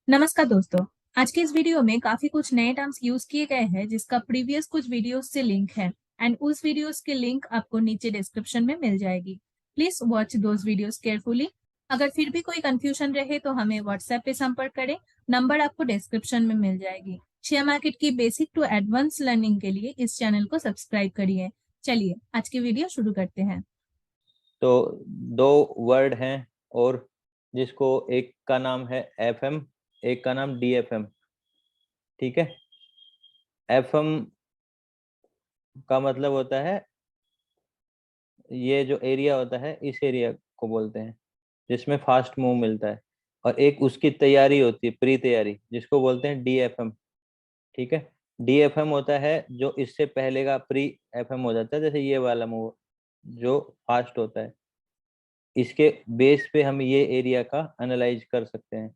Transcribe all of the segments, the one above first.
नमस्कार दोस्तों। आज के इस वीडियो में काफी कुछ नए टर्म्स यूज किए गए हैं जिसका प्रीवियस कुछ वीडियोस से लिंक है एंड उस वीडियोस के लिंक आपको नीचे डिस्क्रिप्शन में मिल जाएगी। Please watch those videos carefully. अगर फिर भी कोई कंफ्यूजन रहे तो हमें व्हाट्सएप पे संपर्क करें। नंबर आपको डिस्क्रिप्शन में मिल जाएगी। शेयर मार्केट की बेसिक टू एडवांस लर्निंग के लिए इस चैनल को सब्सक्राइब करिए। चलिए आज की वीडियो शुरू करते हैं। तो दो वर्ड हैं और जिसको एक का नाम है एफएम, एक का नाम डीएफएम। ठीक है। एफएम का मतलब होता है ये जो एरिया होता है, इस एरिया को बोलते हैं जिसमें फास्ट मूव मिलता है, और एक उसकी तैयारी होती है, प्री तैयारी, जिसको बोलते हैं डीएफएम। ठीक है। डीएफएम होता है जो इससे पहले का प्री एफएम हो जाता है, जैसे ये वाला मूव जो फास्ट होता है, इसके बेस पे हम ये एरिया का एनालाइज कर सकते हैं।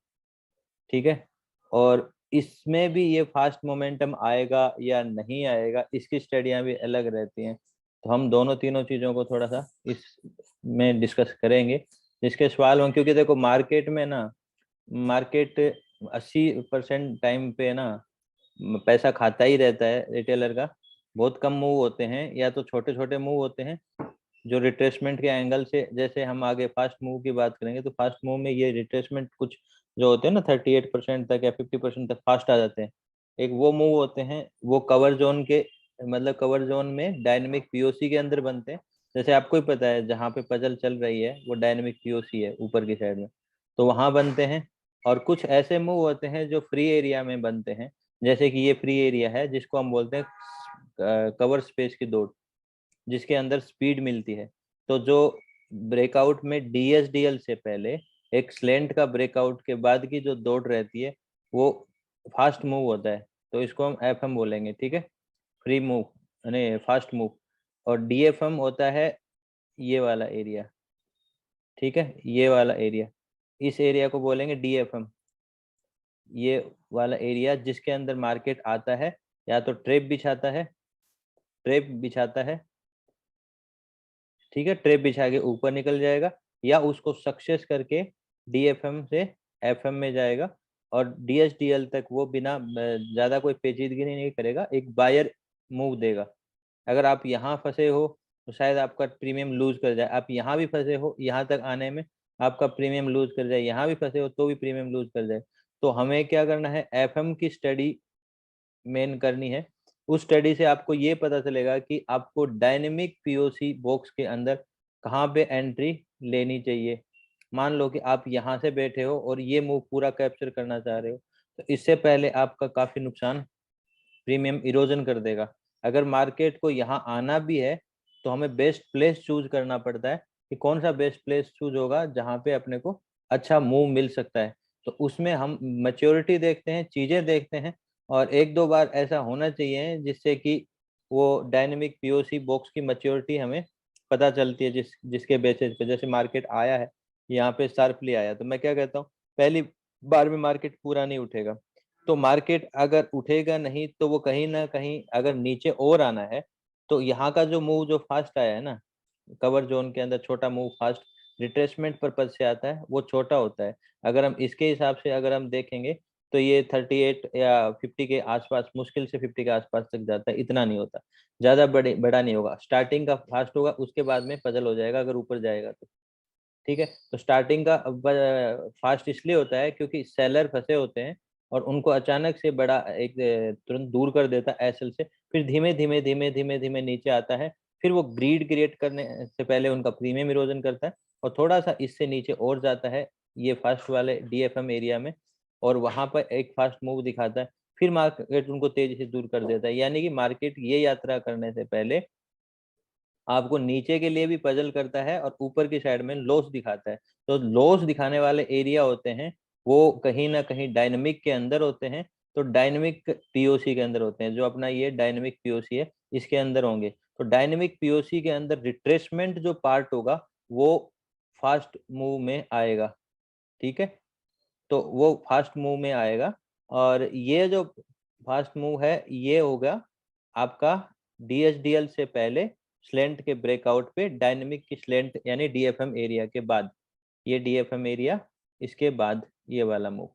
ठीक है। और इसमें भी ये फास्ट मोमेंटम आएगा या नहीं आएगा, इसकी स्टडियां भी अलग रहती हैं। तो हम दोनों तीनों चीज़ों को थोड़ा सा इसमें डिस्कस करेंगे, जिसके सवाल हों, क्योंकि देखो मार्केट में ना, मार्केट 80% टाइम पे ना पैसा खाता ही रहता है रिटेलर का। बहुत कम मूव होते हैं, या तो छोटे छोटे मूव होते हैं जो रिट्रेसमेंट के एंगल से, जैसे हम आगे फास्ट मूव की बात करेंगे तो फास्ट मूव में ये रिट्रेसमेंट कुछ जो होते हैं ना 38% तक या 50% तक फास्ट आ जाते हैं। एक वो मूव होते हैं वो कवर जोन के, मतलब कवर जोन में डायनेमिक पीओसी के अंदर बनते हैं। जैसे आपको ही पता है जहाँ पे पजल चल रही है वो डायनेमिक पीओसी है ऊपर की साइड में, तो वहां बनते हैं। और कुछ ऐसे मूव होते हैं जो फ्री एरिया में बनते हैं, जैसे कि ये फ्री एरिया है जिसको हम बोलते हैं कवर स्पेस की दौड़, जिसके अंदर स्पीड मिलती है। तो जो ब्रेकआउट में डीएसडीएल से पहले एक स्लेंट का ब्रेकआउट के बाद की जो दौड़ रहती है वो फास्ट मूव होता है, तो इसको हम एफएम बोलेंगे। ठीक है। फ्री मूव यानी फास्ट मूव। और डीएफएम होता है ये वाला एरिया। ठीक है, ये वाला एरिया, इस एरिया को बोलेंगे डीएफएम। ये वाला एरिया जिसके अंदर मार्केट आता है, या तो ट्रेप बिछाता है, ट्रेप बिछाता है। ठीक है, ट्रेप बिछा के ऊपर निकल जाएगा, या उसको सक्सेस करके डीएफएम से एफएम में जाएगा, और डीएसडीएल तक वो बिना ज्यादा कोई पेचीदगी नहीं करेगा, एक बायर मूव देगा। अगर आप यहाँ फंसे हो तो शायद आपका प्रीमियम लूज कर जाए, आप यहाँ भी फंसे हो, यहाँ तक आने में आपका प्रीमियम लूज कर जाए, यहाँ भी फंसे हो तो भी प्रीमियम लूज कर जाए। तो हमें क्या करना है, एफएम की स्टडी मेन करनी है। उस स्टडी से आपको ये पता चलेगा कि आपको डायनेमिक पीओसी बॉक्स के अंदर कहाँ पे एंट्री लेनी चाहिए। मान लो कि आप यहाँ से बैठे हो और ये मूव पूरा कैप्चर करना चाह रहे हो, तो इससे पहले आपका काफी नुकसान प्रीमियम इरोजन कर देगा। अगर मार्केट को यहाँ आना भी है तो हमें बेस्ट प्लेस चूज करना पड़ता है कि कौन सा बेस्ट प्लेस चूज होगा जहाँ पे अपने को अच्छा मूव मिल सकता है। तो उसमें हम मैच्योरिटी देखते हैं, चीजें देखते हैं, और एक दो बार ऐसा होना चाहिए जिससे कि वो डायनेमिक पीओसी बॉक्स की मैच्योरिटी हमें पता चलती है, जिसके बेसिस पे जैसे मार्केट आया है, यहाँ पे शार्पली आया, तो मैं क्या कहता हूँ, पहली बार में मार्केट पूरा नहीं उठेगा। तो मार्केट अगर उठेगा नहीं तो वो कहीं ना कहीं अगर नीचे और आना है, तो यहाँ का जो मूव जो फास्ट आया है ना, कवर जोन के अंदर छोटा मूव फास्ट रिट्रेसमेंट पर्पज से आता है, वो छोटा होता है। अगर हम इसके हिसाब से अगर हम देखेंगे तो ये 38 या 50 के आसपास, मुश्किल से 50 के आसपास तक जाता है, इतना नहीं होता, ज्यादा बड़ा नहीं होगा। स्टार्टिंग का फास्ट होगा, उसके बाद में पजल हो जाएगा अगर ऊपर जाएगा तो। ठीक है। तो स्टार्टिंग का फास्ट इसलिए होता है क्योंकि सेलर फंसे होते हैं और उनको अचानक से बड़ा एक तुरंत दूर कर देता है एसएल से, फिर धीमे धीमे धीमे धीमे धीमे नीचे आता है। फिर वो ग्रीड क्रिएट करने से पहले उनका प्रीमियम इरोजन करता है और थोड़ा सा इससे नीचे और जाता है ये फास्ट वाले डीएफएम एरिया में, और वहां पर एक फास्ट मूव दिखाता है, फिर मार्केट उनको तेजी से दूर कर देता है। यानी कि मार्केट ये यात्रा करने से पहले आपको नीचे के लिए भी पजल करता है और ऊपर की साइड में लॉस दिखाता है। तो लॉस दिखाने वाले एरिया होते हैं वो कहीं ना कहीं डायनेमिक के अंदर होते हैं, तो डायनेमिक पीओसी के अंदर होते हैं। जो अपना ये डायनेमिक पीओसी है इसके अंदर होंगे। तो डायनेमिक पीओसी के अंदर रिट्रेसमेंट जो पार्ट होगा वो फास्ट मूव में आएगा। ठीक है। तो वो फास्ट मूव में आएगा, और ये जो फास्ट मूव है ये होगा आपका डीएसडीएल से पहले स्लेंट के ब्रेकआउट पे डायनेमिक की स्लेंट यानी डीएफएम एरिया के बाद, ये डीएफएम एरिया, इसके बाद ये वाला मूव।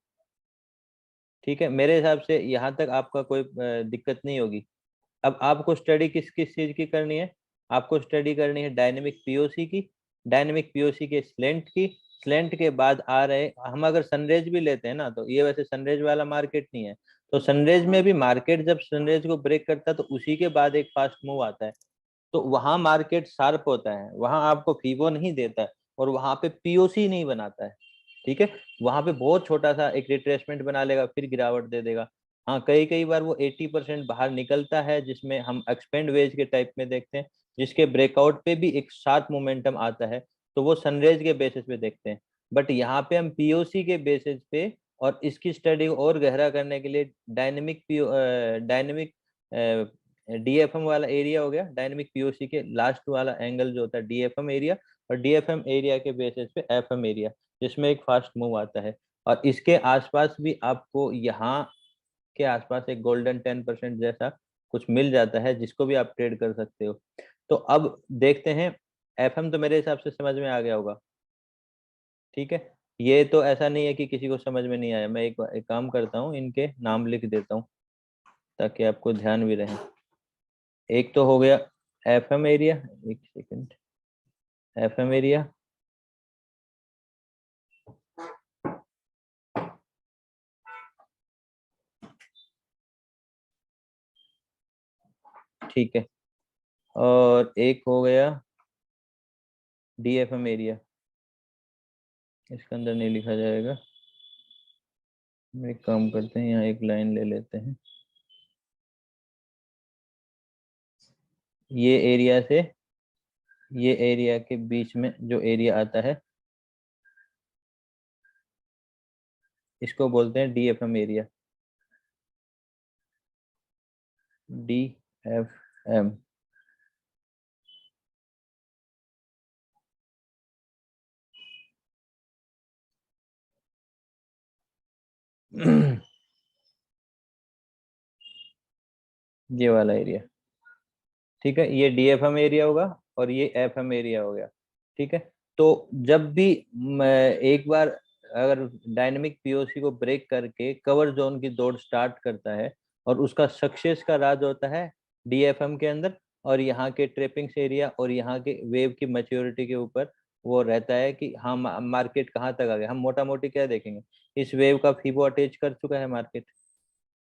ठीक है, मेरे हिसाब से यहाँ तक आपका कोई दिक्कत नहीं होगी। अब आपको स्टडी किस किस चीज की करनी है? आपको स्टडी करनी है डायनेमिक पीओसी की, डायनेमिक पीओसी के स्लेंट की, स्लेंट के बाद आ रहे, हम अगर सनरेज भी लेते हैं ना, तो ये वैसे सनरेज वाला मार्केट नहीं है, तो सनरेज में भी मार्केट जब सनरेज को ब्रेक करता है तो उसी के बाद एक फास्ट मूव आता है, तो वहां मार्केट शार्प होता है, वहां आपको फीबो नहीं देता है और वहां पे पीओसी नहीं बनाता है। ठीक है, वहां पे बहुत छोटा सा एक रिट्रेसमेंट बना लेगा, फिर गिरावट दे देगा। हाँ, कई कई बार वो 80% बाहर निकलता है, जिसमें हम एक्सपेंड वेज के टाइप में देखते हैं, जिसके ब्रेकआउट पे भी एक शार्प मोमेंटम आता है, तो वो सनरेज के बेसिस पे देखते हैं। बट यहाँ पे हम पीओसी के बेसिस पे, और इसकी स्टडी और गहरा करने के लिए डायनेमिक डीएफएम वाला एरिया हो गया, डायनेमिक पीओसी के लास्ट वाला एंगल जो होता है डीएफएम एरिया, और डीएफएम एरिया के बेसिस पे एफएम एरिया, जिसमें एक फास्ट मूव आता है। और इसके आसपास भी आपको यहाँ के आसपास एक गोल्डन 10% जैसा कुछ मिल जाता है, जिसको भी आप ट्रेड कर सकते हो। तो अब देखते हैं, एफएम तो मेरे हिसाब से समझ में आ गया होगा। ठीक है, ये तो ऐसा नहीं है कि किसी को समझ में नहीं आया। मैं एक काम करता हूँ, इनके नाम लिख देता हूँ ताकि आपको ध्यान भी रहे। एक तो हो गया एफएम एरिया, एक सेकंड, एफएम एरिया, ठीक है, और एक हो गया डीएफएम एरिया, इसके अंदर नहीं लिखा जाएगा। एक काम करते हैं, यहाँ एक लाइन ले लेते हैं, ये एरिया से ये एरिया के बीच में जो एरिया आता है, इसको बोलते हैं डीएफएम एरिया, डीएफएम। ये वाला एरिया, ठीक है, ये डीएफएम एरिया होगा और ये एफएम एरिया हो गया। ठीक है, तो जब भी एक बार अगर डायनेमिक पीओसी को ब्रेक करके कवर जोन की दौड़ स्टार्ट करता है, और उसका सक्सेस का राज होता है डीएफएम के अंदर, और यहाँ के ट्रेपिंग्स एरिया और यहाँ के वेव की मैच्योरिटी के ऊपर वो रहता है कि हाँ मार्केट कहाँ तक आ गया। हम मोटा मोटी क्या देखेंगे, इस वेव का फीबो अटैच कर चुका है मार्केट।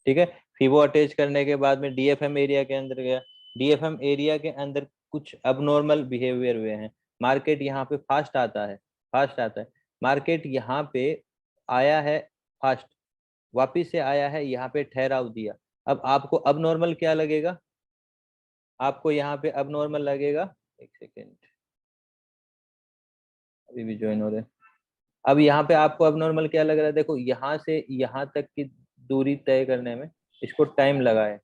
ठीक है, फीबो अटैच करने के बाद में डीएफएम एरिया के अंदर गया, डीएफएम एरिया के अंदर कुछ अबनॉर्मल बिहेवियर हुए हैं, मार्केट यहाँ पे फास्ट आता है, फास्ट आता है, मार्केट यहाँ पे आया है फास्ट, वापिस से आया है यहाँ पे ठहराव दिया। अब आपको अबनॉर्मल क्या लगेगा? आपको यहाँ पे अबनॉर्मल लगेगा, एक सेकेंड, अभी भी ज्वाइन हो रहे हैं। अब यहाँ पे आपको अबनॉर्मल क्या लग रहा है? देखो, यहाँ से यहाँ तक की दूरी तय करने में इसको टाइम लगा है।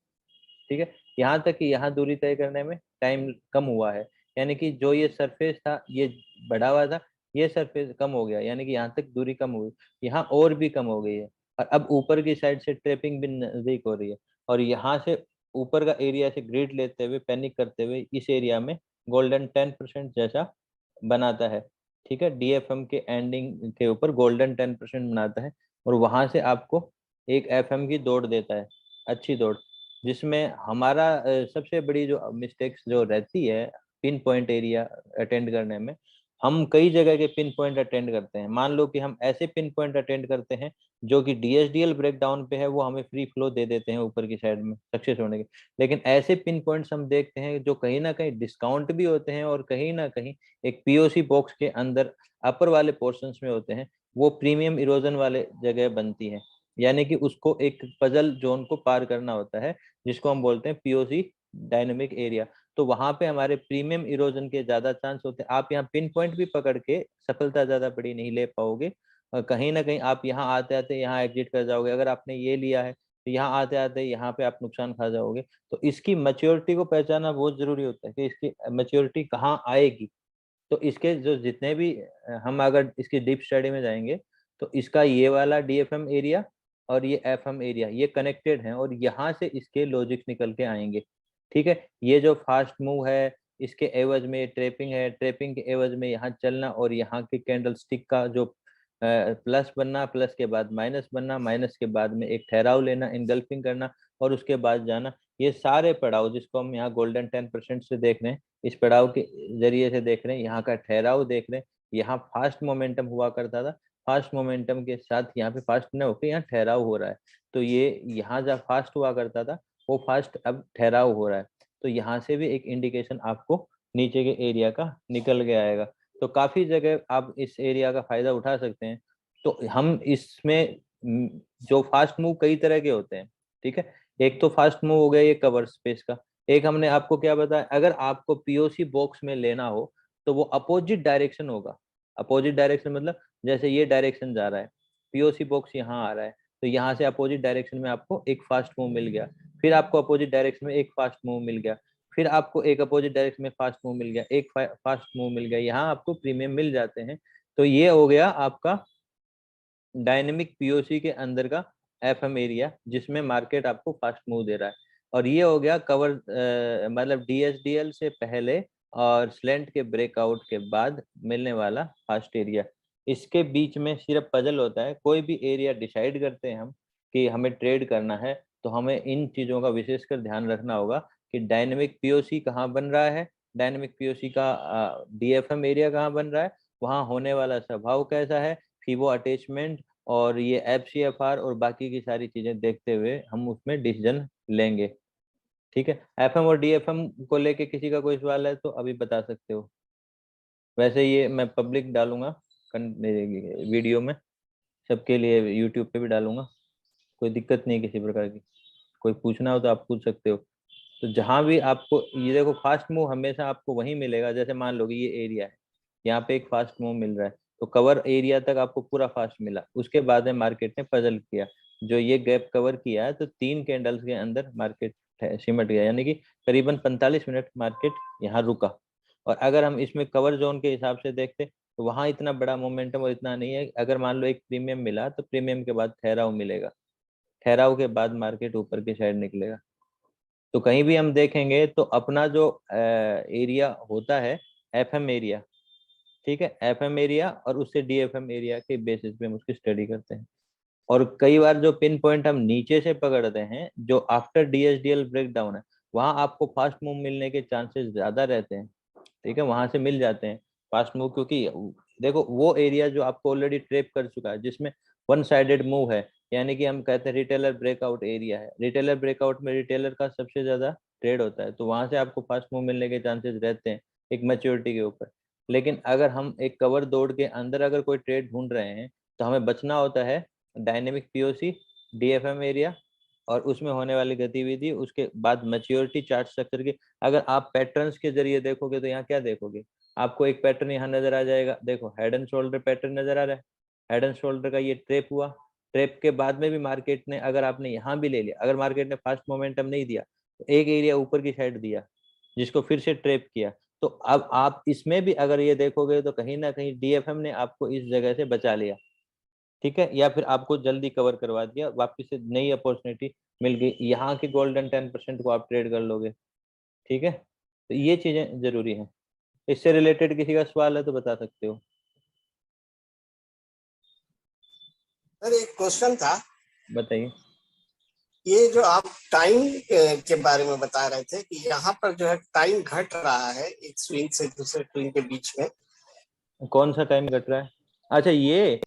ठीक है, यहाँ तक कि यहाँ दूरी तय करने में टाइम कम हुआ है, यानी कि जो ये सरफेस था ये बढ़ा हुआ था, ये सरफेस कम हो गया, यानी कि यहाँ तक दूरी कम हुई, यहाँ और भी कम हो गई है। और अब ऊपर की साइड से ट्रेपिंग भी नजदीक हो रही है, और यहाँ से ऊपर का एरिया से ग्रिड लेते हुए, पैनिक करते हुए इस एरिया में गोल्डन 10% जैसा बनाता है। ठीक है, डीएफएम के एंडिंग के ऊपर गोल्डन 10% बनाता है, और वहां से आपको एक एफएम की दौड़ देता है, अच्छी दौड़, जिसमें हमारा सबसे बड़ी जो मिस्टेक्स जो रहती है पिन पॉइंट एरिया अटेंड करने में, हम कई जगह के पिन पॉइंट अटेंड करते हैं। मान लो कि हम ऐसे पिन पॉइंट अटेंड करते हैं जो कि डीएसडीएल ब्रेकडाउन पे है, वो हमें फ्री फ्लो दे देते हैं ऊपर की साइड में सक्सेस होने के, लेकिन ऐसे पिन पॉइंट्स हम देखते हैं जो कहीं ना कहीं डिस्काउंट भी होते हैं, और कहीं ना कहीं एक पीओसी बॉक्स के अंदर अपर वाले पोर्शंस में होते हैं, वो प्रीमियम इरोजन वाले जगह बनती है, यानी कि उसको एक पजल जोन को पार करना होता है, जिसको हम बोलते हैं पीओसी डायनेमिक एरिया। तो वहां पे हमारे प्रीमियम इरोजन के ज्यादा चांस होते हैं। आप यहाँ पिन पॉइंट भी पकड़ के सफलता ज्यादा बड़ी नहीं ले पाओगे, और कहीं ना कहीं आप यहाँ आते आते यहाँ एग्जिट कर जाओगे। अगर आपने ये लिया है तो यहाँ आते आते यहाँ पे आप नुकसान खा जाओगे। तो इसकी मैच्योरिटी को पहचानना बहुत जरूरी होता है कि इसकी मैच्योरिटी कहाँ आएगी। तो इसके जो जितने भी हम अगर इसकी डीप स्टडी में जाएंगे, तो इसका ये वाला डीएफएम एरिया और ये एफएम एरिया ये कनेक्टेड हैं, और यहाँ से इसके लॉजिक्स निकल के आएंगे। ठीक है, ये जो फास्ट मूव है, इसके एवज में ट्रैपिंग है, ट्रैपिंग के एवज में यहाँ चलना और यहाँ के कैंडल स्टिक का जो प्लस बनना, प्लस के बाद माइनस बनना, माइनस के बाद में एक ठहराव लेना, इनगल्फिंग करना और उसके बाद जाना, ये सारे पड़ाव जिसको हम यहाँ गोल्डन 10% से देख रहे हैं, इस पड़ाव के जरिए से देख रहे हैं, यहाँ का ठहराव देख रहे हैं, यहाँ फास्ट मोमेंटम हुआ करता था, फास्ट मोमेंटम के साथ यहाँ पे फास्ट न होकर यहाँ ठहराव हो रहा है, तो ये यहाँ जब फास्ट हुआ करता था वो फास्ट अब ठहराव हो रहा है, तो यहाँ से भी एक इंडिकेशन आपको नीचे के एरिया का निकल के आएगा। तो काफी जगह आप इस एरिया का फायदा उठा सकते हैं। तो हम इसमें जो फास्ट मूव कई तरह के होते हैं, ठीक है, एक तो फास्ट मूव हो गया ये कवर स्पेस का, एक हमने आपको क्या बताया, अगर आपको पीओसी बॉक्स में लेना हो तो वो अपोजिट डायरेक्शन होगा। अपोजिट डायरेक्शन मतलब जैसे ये डायरेक्शन जा रहा है, पीओसी बॉक्स यहाँ आ रहा है, तो यहाँ से अपोजिट डायरेक्शन में आपको एक फास्ट मूव मिल गया, फिर आपको अपोजिट डायरेक्शन में एक फास्ट मूव मिल गया, फिर आपको एक अपोजिट डायरेक्शन में फास्ट मूव मिल गया, एक फास्ट मूव मिल गया, यहाँ आपको प्रीमियम मिल जाते हैं। तो ये हो गया आपका डायनेमिक पीओसी के अंदर का एफएम एरिया जिसमें मार्केट आपको फास्ट मूव दे रहा है, और ये हो गया कवर मतलब डीएसडीएल से पहले और स्लेंट के ब्रेकआउट के बाद मिलने वाला फास्ट एरिया। इसके बीच में सिर्फ पजल होता है, कोई भी एरिया डिसाइड करते हैं हम कि हमें ट्रेड करना है तो हमें इन चीज़ों का विशेषकर ध्यान रखना होगा कि डायनेमिक पीओसी कहाँ बन रहा है, डायनेमिक पीओसी का डीएफएम एरिया कहाँ बन रहा है, वहाँ होने वाला स्वभाव कैसा है, फिबो अटैचमेंट और ये एफसीएफआर और बाकी की सारी चीजें देखते हुए हम उसमें डिसीजन लेंगे। ठीक है, एफएम और डीएफएम को लेके किसी का कोई सवाल है तो अभी बता सकते हो। वैसे ये मैं पब्लिक डालूंगा वीडियो में, सबके लिए यूट्यूब पे भी डालूंगा, कोई दिक्कत नहीं किसी प्रकार की, कोई पूछना हो तो आप पूछ सकते हो। तो जहां भी आपको ये देखो फास्ट मूव हमेशा आपको वहीं मिलेगा, जैसे मान लो कि ये एरिया है, यहाँ पे एक फास्ट मूव मिल रहा है, तो कवर एरिया तक आपको पूरा फास्ट मिला, उसके बाद में मार्केट ने पजल किया, जो ये गैप कवर किया है तो 3 कैंडल्स के अंदर मार्केट सिमट गया, यानी कि करीबन 45 मिनट मार्केट यहाँ रुका। और अगर हम इसमें कवर जोन के हिसाब से देखते तो वहां इतना बड़ा मोमेंटम और इतना नहीं है, अगर मान लो एक प्रीमियम मिला तो प्रीमियम के बाद ठहराव मिलेगा, ठहराव के बाद मार्केट ऊपर की साइड निकलेगा। तो कहीं भी हम देखेंगे तो अपना जो एरिया होता है एफएम एरिया, ठीक है, एफएम एरिया और उससे डीएफएम एरिया के बेसिस पे हम उसकी स्टडी करते हैं। और कई बार जो पिन पॉइंट हम नीचे से पकड़ते हैं जो आफ्टर डीएसडीएल ब्रेकडाउन है, वहां आपको फास्ट मूव मिलने के चांसेस ज्यादा रहते हैं, ठीक है, वहां से मिल जाते हैं फास्ट मूव, क्योंकि देखो वो एरिया जो आपको ऑलरेडी ट्रेप कर चुका है जिसमें वन साइडेड मूव है, यानी कि हम कहते हैं रिटेलर ब्रेकआउट एरिया है, रिटेलर ब्रेकआउट में रिटेलर का सबसे ज्यादा ट्रेड होता है, तो वहां से आपको फास्ट मूव मिलने के चांसेस रहते हैं एक मैच्योरिटी के ऊपर। लेकिन अगर हम एक कवर दौड़ के अंदर अगर कोई ट्रेड ढूंढ रहे हैं तो हमें बचना होता है डायनेमिक पीओसी, डीएफएम एरिया और उसमें होने वाली गतिविधि, उसके बाद मैच्योरिटी चार्ट स्ट्रक्चर की। अगर आप पैटर्न्स के जरिए देखोगे तो यहाँ क्या देखोगे, आपको एक पैटर्न यहाँ नजर आ जाएगा, देखो हेड एंड शोल्डर पैटर्न नजर आ रहा है, हेड एंड शोल्डर का ये ट्रेप हुआ, ट्रेप के बाद में भी मार्केट ने अगर आपने यहाँ भी ले लिया, अगर मार्केट ने फास्ट मोमेंटम नहीं दिया तो एक एरिया ऊपर की साइड दिया जिसको फिर से ट्रेप किया, तो अब आप इसमें भी अगर ये देखोगे तो कहीं ना कहीं डीएफएम ने आपको इस जगह से बचा लिया, ठीक है, या फिर आपको जल्दी कवर करवा दिया, वापस से नई अपॉर्चुनिटी मिल गई, यहाँ के गोल्डन 10% को आप ट्रेड कर लोगे, ठीक है। तो ये चीजें जरूरी हैं। इससे रिलेटेड किसी का सवाल है तो बता सकते हो। सर एक क्वेश्चन था, बताइए। ये जो आप टाइम के बारे में बता रहे थे कि यहाँ पर जो है टाइम घट रहा है एक स्विंग से दूसरे स्विंग के बीच में, कौन सा टाइम घट रहा है? अच्छा ये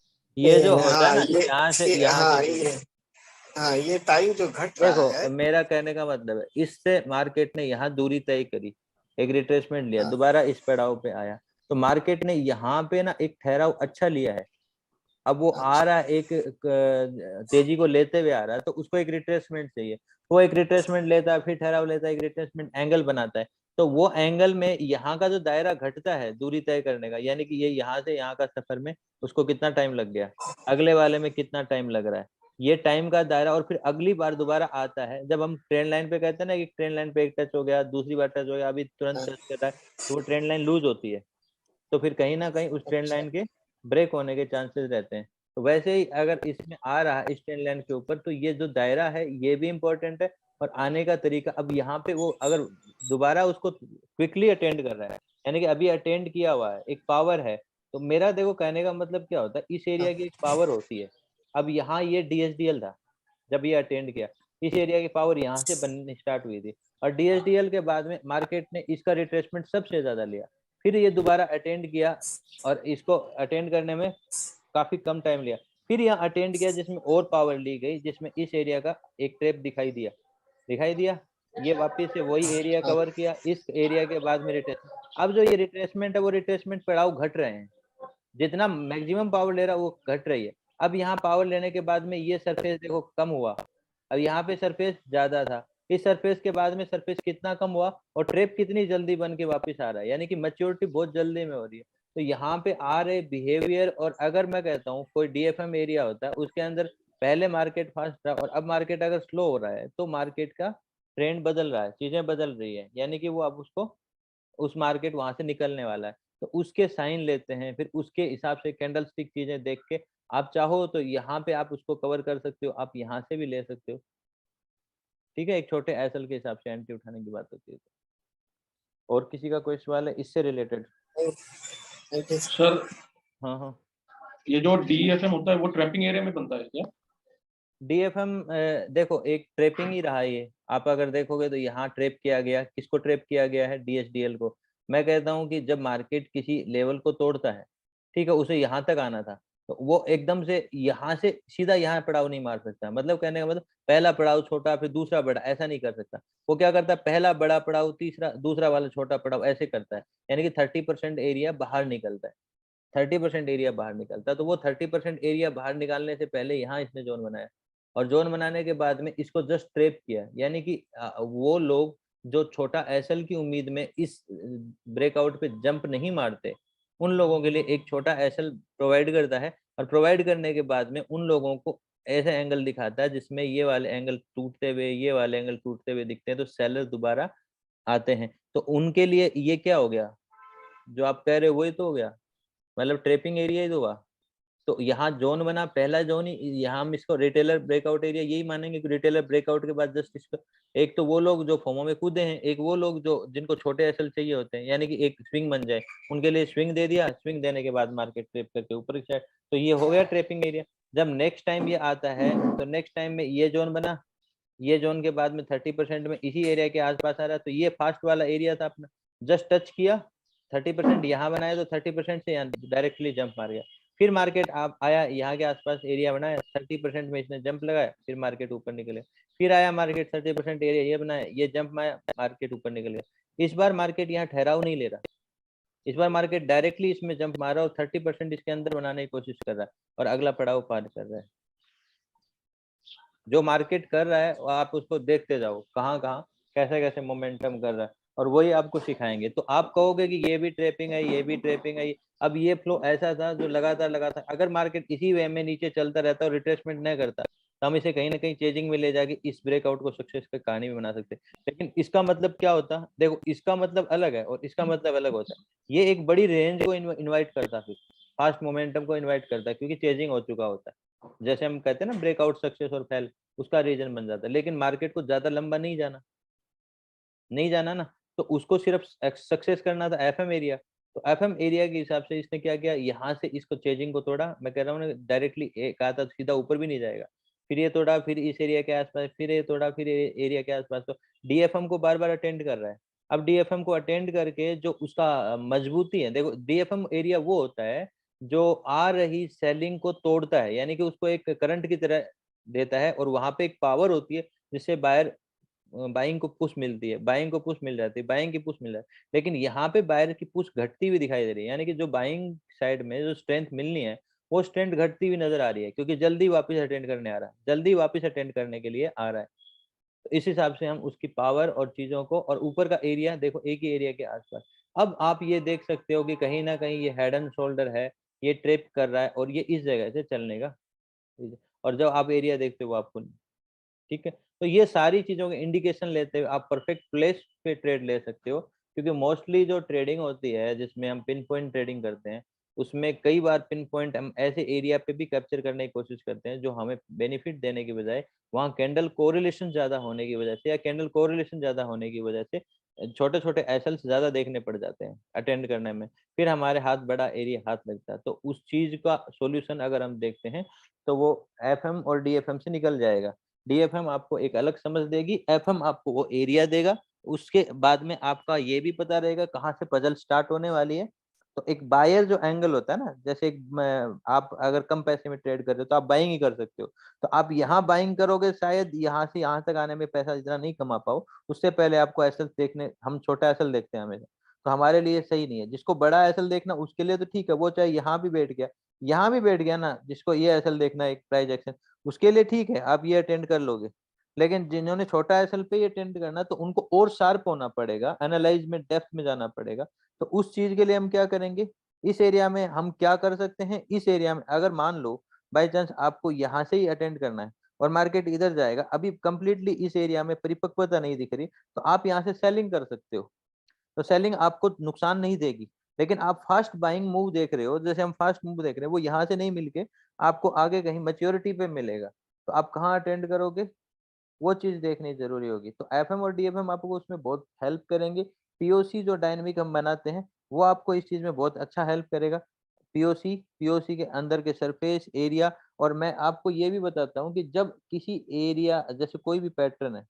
जो होता है हाँ ना यहाँ से यहाँ हाँ से हाँ ये टाइम जो घट रहा देखो है, मेरा कहने का मतलब है इससे मार्केट ने यहाँ दूरी तय करी, एक रिट्रेसमेंट लिया, दोबारा इस पड़ाव पे आया, तो मार्केट ने यहाँ पे ना एक ठहराव अच्छा लिया है, अब वो आ रहा है एक तेजी को लेते हुए आ रहा है, तो उसको एक रिट्रेसमेंट चाहिए, वो एक रिट्रेसमेंट लेता है, फिर ठहराव लेता है, एक रिट्रेसमेंट एंगल बनाता है, तो वो एंगल में यहाँ का जो दायरा घटता है दूरी तय करने का, यानी कि ये यहाँ से यहाँ का सफर में उसको कितना टाइम लग गया, अगले वाले में कितना टाइम लग रहा है, ये टाइम का दायरा, और फिर अगली बार दोबारा आता है, जब हम ट्रेंड लाइन पे कहते हैं ना कि ट्रेंड लाइन पे एक टच हो गया, दूसरी बार टच हो गया, अभी तुरंत टच कर रहा है, तो वो ट्रेंड लाइन लूज होती है, तो फिर कहीं ना कहीं उस ट्रेंड लाइन के ब्रेक होने के चांसेस रहते हैं। तो वैसे ही अगर इसमें आ रहा है इस ट्रेंड लाइन के ऊपर, तो ये जो दायरा है ये भी इम्पोर्टेंट है, और आने का तरीका। अब यहाँ पे वो अगर दोबारा उसको क्विकली अटेंड कर रहा है, यानी कि अभी अटेंड किया हुआ है, एक पावर है, तो मेरा देखो कहने का मतलब क्या होता है, इस एरिया की एक पावर होती है। अब यहाँ ये DSDL था, जब ये अटेंड किया, इस एरिया की पावर यहाँ से बननी स्टार्ट हुई थी, और DSDL के बाद में मार्केट ने इसका रिट्रेसमेंट सबसे ज्यादा लिया, फिर ये दोबारा अटेंड किया, और इसको अटेंड करने में काफी कम टाइम लिया, फिर यहाँ अटेंड किया जिसमें और पावर ली गई, जिसमें इस एरिया का एक ट्रैप दिखाई दिया, ये वापस से वही एरिया कवर किया, इस एरिया के बाद में रिट्रेसमेंट। अब जो ये रिट्रेसमेंट है, वो रिट्रेसमेंट पड़ाव घट रहे हैं, जितना मैक्सिमम पावर ले रहा है वो घट रही है। अब यहाँ पावर लेने के बाद में ये सरफेस देखो कम हुआ, अब यहाँ पे सरफेस ज्यादा था, इस सरफेस के बाद में सरफेस कितना कम हुआ, और ट्रैप कितनी जल्दी बन के वापस आ रहा है, यानी कि मैच्योरिटी बहुत जल्दी में हो रही है। तो यहाँ पे आ रहे बिहेवियर, और अगर मैं कहता हूँ कोई DFM एरिया होता है, उसके अंदर पहले मार्केट फास्ट था, और अब मार्केट अगर स्लो हो रहा है, तो मार्केट का ट्रेंड बदल रहा है, चीजें बदल रही है, यानी कि वो अब उसको उस मार्केट वहां से निकलने वाला है। तो उसके साइन लेते हैं, फिर उसके हिसाब से कैंडल स्टिक चीजें देख के आप चाहो तो यहाँ पे आप उसको कवर कर सकते हो, आप यहाँ से भी ले सकते हो। ठीक है, एक छोटे एसएल के हिसाब से एंट्री उठाने की बात होती है। और किसी का कोई सवाल है इससे रिलेटेड? सर हाँ हाँ, ये जो DFM होता है वो ट्रैपिंग एरिया में बनता है क्या? DFM देखो एक ट्रेपिंग ही रहा ये, आप अगर देखोगे तो यहाँ ट्रेप किया गया, किसको ट्रेप किया गया है, DSDL को। मैं कहता हूँ कि जब मार्केट किसी लेवल को तोड़ता है, ठीक है, उसे यहाँ तक आना था, तो वो एकदम से यहाँ से सीधा यहाँ पड़ाव नहीं मार सकता। मतलब कहने का मतलब पहला पड़ाव छोटा फिर दूसरा बड़ा, ऐसा नहीं कर सकता। वो क्या करता है, पहला बड़ा पड़ाव, तीसरा दूसरा वाला छोटा पड़ाव, ऐसे करता है, यानी कि 30% एरिया बाहर निकलता है, 30% एरिया बाहर निकलता है। तो वो 30% एरिया बाहर निकालने से पहले यहाँ इसने जोन बनाया, और जोन बनाने के बाद में इसको जस्ट ट्रेप किया, यानी कि वो लोग जो छोटा एसएल की उम्मीद में इस ब्रेकआउट पे जंप नहीं मारते, उन लोगों के लिए एक छोटा एसएल प्रोवाइड करता है, और प्रोवाइड करने के बाद में उन लोगों को ऐसे एंगल दिखाता है जिसमें ये वाले एंगल टूटते हुए, ये वाले एंगल टूटते हुए दिखते हैं, तो सेलर दोबारा आते हैं। तो उनके लिए ये क्या हो गया, जो आप कह रहे हो वही तो हो गया, मतलब ट्रेपिंग एरिया ही तो हुआ। तो यहाँ जोन बना, पहला जोन ही, यहाँ हम इसको रिटेलर ब्रेकआउट एरिया यही मानेंगे कि रिटेलर ब्रेकआउट के बाद जस्ट इसको, एक तो वो लोग जो फोमो में कूदे हैं, एक वो लोग जो जिनको छोटे एसएल चाहिए होते हैं, यानी कि एक स्विंग बन जाए, उनके लिए स्विंग दे दिया, स्विंग देने के बाद मार्केट ट्रेप करके ऊपर की साइड, तो ये हो गया ट्रेपिंग एरिया। जब नेक्स्ट टाइम ये आता है, तो नेक्स्ट टाइम में ये जोन बना, ये जोन के बाद में 30% में इसी एरिया के आसपास आ रहा, तो ये फास्ट वाला एरिया था अपना, जस्ट टच किया, 30% यहाँ बनाया, तो 30% से यहाँ डायरेक्टली जंप मार गया। फिर मार्केट आप आया, यहाँ के आसपास एरिया बनाया, 30% में इसने जंप लगाया, फिर मार्केट ऊपर निकले। फिर आया मार्केट 30% एरिया ये बनाया, ये जंप मारा, मार्केट ऊपर निकल गया। इस बार मार्केट यहाँ ठहराव नहीं ले रहा, इस बार मार्केट डायरेक्टली इसमें जंप मारा और 30% इसके अंदर बनाने की कोशिश कर रहा है, और अगला पड़ाव पार कर रहा है। जो मार्केट कर रहा है आप उसको देखते जाओ, कहाँ कहाँ कैसे कैसे मोमेंटम कर रहा है, और वही आपको सिखाएंगे। तो आप कहोगे कि ये भी ट्रेपिंग है, ये भी ट्रेपिंग है। अब ये फ्लो ऐसा था जो लगातार अगर मार्केट इसी वे में नीचे चलता रहता और रिट्रेसमेंट नहीं करता, तो हम इसे कहीं ना कहीं चेजिंग में ले जाके इस ब्रेकआउट को सक्सेस का कहानी भी बना सकते। लेकिन इसका मतलब क्या होता, देखो इसका मतलब अलग है और इसका मतलब अलग होता है। ये एक बड़ी रेंज को इन्वाइट करता, फिर फास्ट मोमेंटम को इन्वाइट करता है, क्योंकि चेजिंग हो चुका होता है। जैसे हम कहते हैं ना ब्रेकआउट सक्सेस और फेल, उसका रीजन बन जाता है। लेकिन मार्केट को ज्यादा लंबा नहीं जाना ना, तो उसको सिर्फ सक्सेस करना था एफएम एरिया। तो एफएम एरिया के हिसाब से इसने क्या किया, यहाँ से इसको चेजिंग को तोड़ा, मैं कह रहा हूँ डायरेक्टली कहा था सीधा ऊपर भी नहीं जाएगा, फिर ये तोड़ा, फिर इस एरिया के आसपास, फिर ये तोड़ा, फिर एरिया के आसपास। तो डीएफएम को बार बार अटेंड कर रहा है। अब डीएफएम को अटेंड करके जो उसका मजबूती है, देखो डीएफएम एरिया वो होता है जो आ रही सेलिंग को तोड़ता है, यानी कि उसको एक करंट की तरह देता है, और वहां पे एक पावर होती है जिससे बायर बाइंग को पुश मिलती है, बाइंग को पुश मिल जाती है, बाइंग की पुश मिल जाती है। लेकिन यहाँ पे बायर की पुश घटती हुई दिखाई दे रही है, यानी कि जो बाइंग साइड में जो स्ट्रेंथ मिलनी है वो स्ट्रेंथ घटती हुई नजर आ रही है, क्योंकि जल्दी वापस अटेंड करने आ रहा है, जल्दी वापस अटेंड करने के लिए आ रहा है। तो इस हिसाब से हम उसकी पावर और चीजों को, और ऊपर का एरिया देखो एक ही एरिया के आसपास। अब आप ये देख सकते हो कि कहीं ना कहीं ये हेड एंड शोल्डर है, ये ट्रिप कर रहा है, और ये इस जगह से चलने का, और जब आप एरिया देखते हो आपको, ठीक है। तो ये सारी चीजों के इंडिकेशन लेते हुए आप परफेक्ट प्लेस पे ट्रेड ले सकते हो, क्योंकि मोस्टली जो ट्रेडिंग होती है जिसमें हम पिन पॉइंट ट्रेडिंग करते हैं, उसमें कई बार पिन पॉइंट हम ऐसे एरिया पे भी कैप्चर करने की कोशिश करते हैं जो हमें बेनिफिट देने की बजाय वहाँ कैंडल कोरिलेशन ज्यादा होने की वजह से या कैंडल कोरिलेशन ज्यादा होने की वजह से छोटे छोटे एसएल्स ज्यादा देखने पड़ जाते हैं अटेंड करने में, फिर हमारे हाथ बड़ा एरिया हाथ लगता है। तो उस चीज का सॉल्यूशन अगर हम देखते हैं तो वो एफएम और डीएफएम से निकल जाएगा। डीएफएम आपको एक अलग समझ देगी, एफएम आपको वो एरिया देगा। उसके बाद में आपका ये भी पता रहेगा कहाँ से पजल स्टार्ट होने वाली है। तो एक बायर जो एंगल होता है ना, जैसे आप अगर कम पैसे में ट्रेड कर रहे हो तो आप बाइंग ही कर सकते हो। तो आप यहाँ बाइंग करोगे, शायद यहाँ से यहाँ तक आने में पैसा इतना नहीं कमा पाओ। उससे पहले आपको एसएल देखने, हम छोटा एसएल देखते हैं हमेशा, तो हमारे लिए सही नहीं है। जिसको बड़ा एसएल देखना उसके लिए तो ठीक है, वो चाहे यहाँ भी बैठ गया, यहाँ भी बैठ गया ना, जिसको ये एसएल देखना है एक प्राइस एक्शन, उसके लिए ठीक है, आप ये अटेंड कर लोगे। लेकिन जिन्होंने छोटा एसएल पे ये अटेंड करना, तो उनको और शार्प होना पड़ेगा, एनालाइज में डेप्थ में जाना पड़ेगा। तो उस चीज के लिए हम क्या करेंगे, इस एरिया में हम क्या कर सकते हैं, इस एरिया में अगर मान लो बाई चांस आपको यहाँ से ही अटेंड करना है और मार्केट इधर जाएगा, अभी कंप्लीटली इस एरिया में परिपक्वता नहीं दिख रही, तो आप यहाँ से सेलिंग कर सकते हो। तो सेलिंग आपको नुकसान नहीं देगी। लेकिन आप फास्ट बाइंग मूव देख रहे हो, जैसे हम फास्ट मूव देख रहे हैं, वो यहाँ से नहीं मिलके आपको आगे कहीं मैच्योरिटी पे मिलेगा, तो आप कहाँ अटेंड करोगे, वो चीज देखनी जरूरी होगी। तो एफएम और डीएफएम आपको उसमें बहुत हेल्प करेंगे। पीओसी जो डायनेमिक हम बनाते हैं वो आपको इस चीज में बहुत अच्छा हेल्प करेगा। पीओसी, पीओसी के अंदर के सरफेस एरिया, और मैं आपको ये भी बताता हूँ कि जब किसी एरिया, जैसे कोई भी पैटर्न है,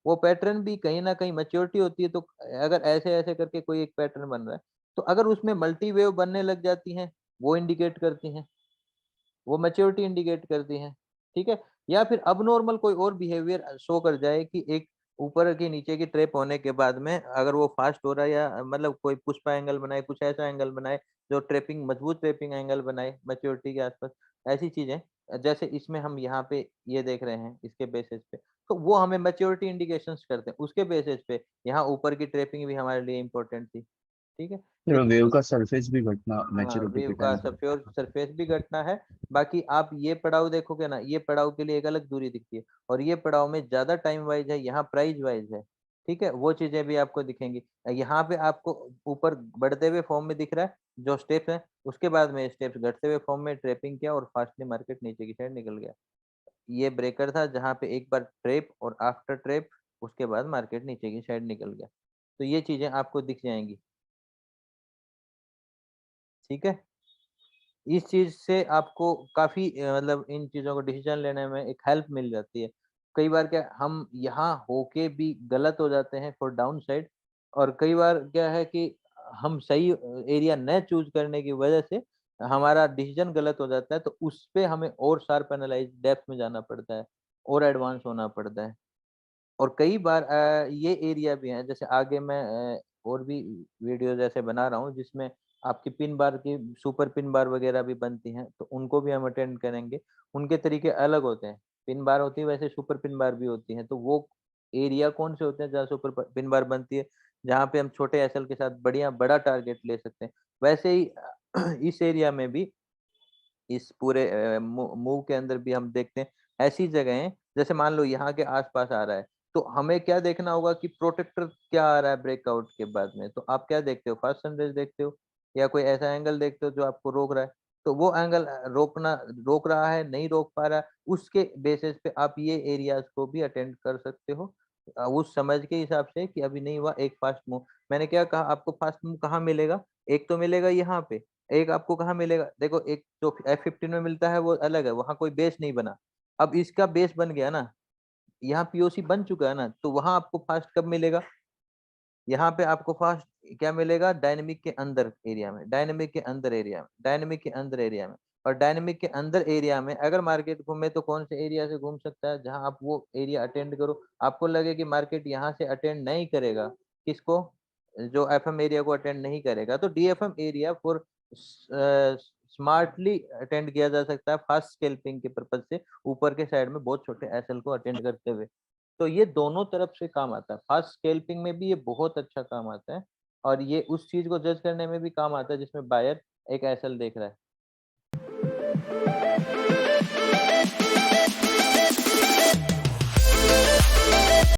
वो पैटर्न भी कहीं ना कहीं मैच्योरिटी होती है। तो अगर ऐसे ऐसे करके कोई एक पैटर्न बन रहा है, तो अगर उसमें मल्टी वेव बनने लग जाती हैं, वो इंडिकेट करती हैं, वो मैच्योरिटी इंडिकेट करती हैं, ठीक है। या फिर अब नॉर्मल कोई और बिहेवियर शो कर जाए कि एक ऊपर की नीचे की ट्रेप होने के बाद में अगर वो फास्ट हो रहा है, या मतलब कोई पुष्पा एंगल बनाए, कुछ ऐसा एंगल बनाए जो ट्रेपिंग, मजबूत ट्रेपिंग एंगल बनाए मैच्योरिटी के आसपास, ऐसी चीजें जैसे इसमें हम यहाँ पे ये देख रहे हैं इसके बेसिस पे, तो वो हमें मैच्योरिटी इंडिकेशंस करते हैं। उसके बेसिस पे यहाँ ऊपर की ट्रेपिंग भी हमारे लिए इंपॉर्टेंट थी, ठीक है। लेकिन वेव का सरफेस भी घटना हाँ, मैच्योरिटी वेव के का टाइम पे सरफेस होता है। सरफेस भी घटना है। बाकी आप ये पड़ाव देखोगे ना, ये पड़ाव के लिए एक अलग दूरी दिखती है, और ये पड़ाव में ज्यादा टाइम वाइज है, यहाँ प्राइस वाइज है, ठीक है। वो चीजें भी आपको दिखेंगी। यहाँ पे आपको ऊपर बढ़ते हुए फॉर्म में दिख रहा है जो स्टेप्स है, उसके बाद में स्टेप्स घटते हुए फॉर्म में ट्रेपिंग किया और फास्टली मार्केट नीचे की साइड निकल गया। ये ब्रेकर था जहाँ पे एक बार ट्रेप और आफ्टर ट्रेप, उसके बाद मार्केट नीचे की साइड निकल गया। तो ये चीजें आपको दिख जाएंगी, ठीक है। इस चीज से आपको काफी मतलब इन चीजों को डिसीजन लेने में एक हेल्प मिल जाती है। कई बार क्या हम यहाँ होके भी गलत हो जाते हैं फॉर डाउन साइड, और कई बार क्या है कि हम सही एरिया न चूज करने की वजह से हमारा डिसीजन गलत हो जाता है। तो उस पे हमें और शार्प एनालाइज डेप्थ में जाना पड़ता है और एडवांस होना पड़ता है। और कई बार ये एरिया भी है, जैसे आगे मैं और भी वीडियो जैसे बना रहा हूँ जिसमें आपकी पिन बार की सुपर पिन बार वगैरह भी बनती हैं, तो उनको भी हम अटेंड करेंगे। उनके तरीके अलग होते हैं, पिन बार होती है वैसे सुपर पिन बार भी होती हैं। तो वो एरिया कौन से होते हैं जहाँ सुपर पिन बार बनती है, जहाँ पे हम छोटे एसएल के साथ बढ़िया बड़ा टारगेट ले सकते हैं। वैसे ही इस एरिया में भी, इस पूरे मूव के अंदर भी हम देखते हैं ऐसी जगहें, जैसे मान लो यहाँ के आसपास आ रहा है, तो हमें क्या देखना होगा कि प्रोटेक्टर क्या आ रहा है ब्रेकआउट के बाद में। तो आप क्या देखते हो, फर्स्ट सनराइज देखते हो या कोई ऐसा एंगल देखते हो जो आपको रोक रहा है। तो वो एंगल रोक रहा है, नहीं रोक पा रहा है, उसके बेसिस पे आप ये एरियाज को भी अटेंड कर सकते हो उस समझ के हिसाब से कि अभी नहीं हुआ एक फास्ट मूव। मैंने क्या कहा आपको, फास्ट मूव कहाँ मिलेगा, एक तो मिलेगा यहाँ पे, एक आपको कहाँ मिलेगा, देखो एक जो F15 में मिलता है वो अलग है, वहां कोई बेस नहीं बना। अब इसका बेस बन गया ना, यहाँ पीओसी बन चुका है ना, तो वहां आपको फास्ट कब मिलेगा, यहाँ पे आपको फास्ट क्या मिलेगा, डायनेमिक के अंदर एरिया में, डायनेमिक के अंदर एरिया में, डायनेमिक के अंदर एरिया में। और डायनेमिक के अंदर एरिया में अगर मार्केट घूमे तो कौन से एरिया से घूम सकता है, जहां आप वो एरिया अटेंड करो, आपको लगे कि मार्केट यहाँ से अटेंड नहीं करेगा, किसको, जो एफएम एरिया को अटेंड नहीं करेगा, तो DFM area for smartly attend किया जा सकता है फास्ट स्कैल्पिंग के पर्पज से, ऊपर के साइड में बहुत छोटे एसएल को अटेंड करते हुए। तो ये दोनों तरफ से काम आता है, फास्ट स्कैल्पिंग में भी ये बहुत अच्छा काम आता है, और ये उस चीज को जज करने में भी काम आता है जिसमें बायर एक एसएल देख रहा है।